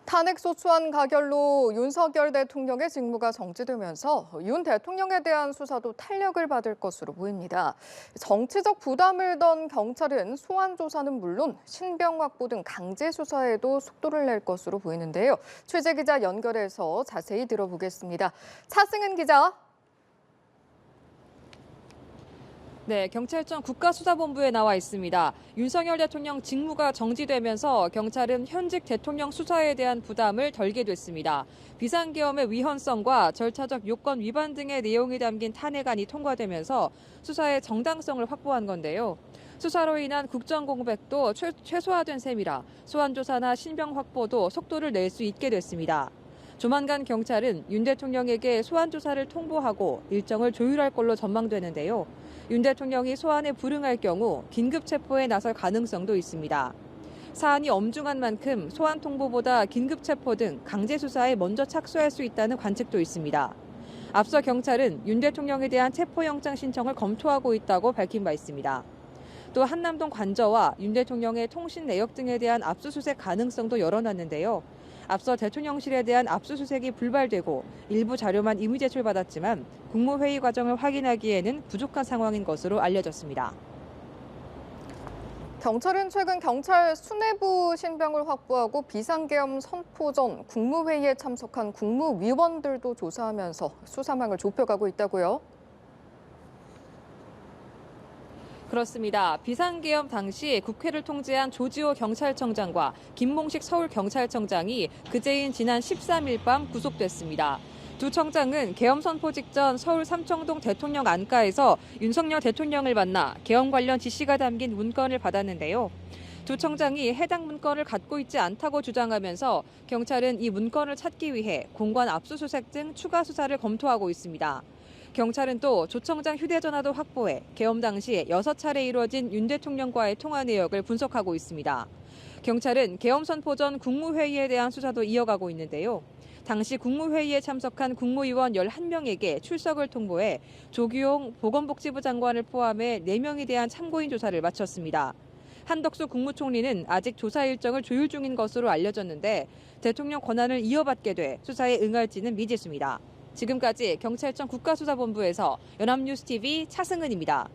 탄핵소추안 가결로 윤석열 대통령의 직무가 정지되면서 윤 대통령에 대한 수사도 탄력을 받을 것으로 보입니다. 정치적 부담을 던 경찰은 소환 조사는 물론 신병 확보 등 강제 수사에도 속도를 낼 것으로 보이는데요. 취재 기자 연결해서 자세히 들어보겠습니다. 차승은 기자. 네, 경찰청 국가수사본부에 나와 있습니다. 윤석열 대통령 직무가 정지되면서 경찰은 현직 대통령 수사에 대한 부담을 덜게 됐습니다. 비상계엄의 위헌성과 절차적 요건 위반 등의 내용이 담긴 탄핵안이 통과되면서 수사의 정당성을 확보한 건데요. 수사로 인한 국정 공백도 최소화된 셈이라 소환조사나 신병 확보도 속도를 낼 수 있게 됐습니다. 조만간 경찰은 윤 대통령에게 소환조사를 통보하고 일정을 조율할 걸로 전망되는데요. 윤 대통령이 소환에 불응할 경우 긴급 체포에 나설 가능성도 있습니다. 사안이 엄중한 만큼 소환 통보보다 긴급 체포 등 강제 수사에 먼저 착수할 수 있다는 관측도 있습니다. 앞서 경찰은 윤 대통령에 대한 체포영장 신청을 검토하고 있다고 밝힌 바 있습니다. 또 한남동 관저와 윤 대통령의 통신 내역 등에 대한 압수수색 가능성도 열어놨는데요. 앞서 대통령실에 대한 압수수색이 불발되고 일부 자료만 임의 제출받았지만 국무회의 과정을 확인하기에는 부족한 상황인 것으로 알려졌습니다. 경찰은 최근 경찰 수뇌부 신병을 확보하고 비상계엄 선포 전 국무회의에 참석한 국무위원들도 조사하면서 수사망을 좁혀가고 있다고요? 그렇습니다. 비상계엄 당시 국회를 통제한 조지호 경찰청장과 김몽식 서울경찰청장이 그제인 지난 13일 밤 구속됐습니다. 두 청장은 계엄 선포 직전 서울 삼청동 대통령 안가에서 윤석열 대통령을 만나 계엄 관련 지시가 담긴 문건을 받았는데요. 두 청장이 해당 문건을 갖고 있지 않다고 주장하면서 경찰은 이 문건을 찾기 위해 공관 압수수색 등 추가 수사를 검토하고 있습니다. 경찰은 또 조 청장 휴대전화도 확보해 계엄 당시 6차례 이루어진 윤 대통령과의 통화 내역을 분석하고 있습니다. 경찰은 계엄 선포 전 국무회의에 대한 수사도 이어가고 있는데요. 당시 국무회의에 참석한 국무위원 11명에게 출석을 통보해 조규용 보건복지부 장관을 포함해 4명에 대한 참고인 조사를 마쳤습니다. 한덕수 국무총리는 아직 조사 일정을 조율 중인 것으로 알려졌는데 대통령 권한을 이어받게 돼 수사에 응할지는 미지수입니다. 지금까지 경찰청 국가수사본부에서 연합뉴스TV 차승은입니다.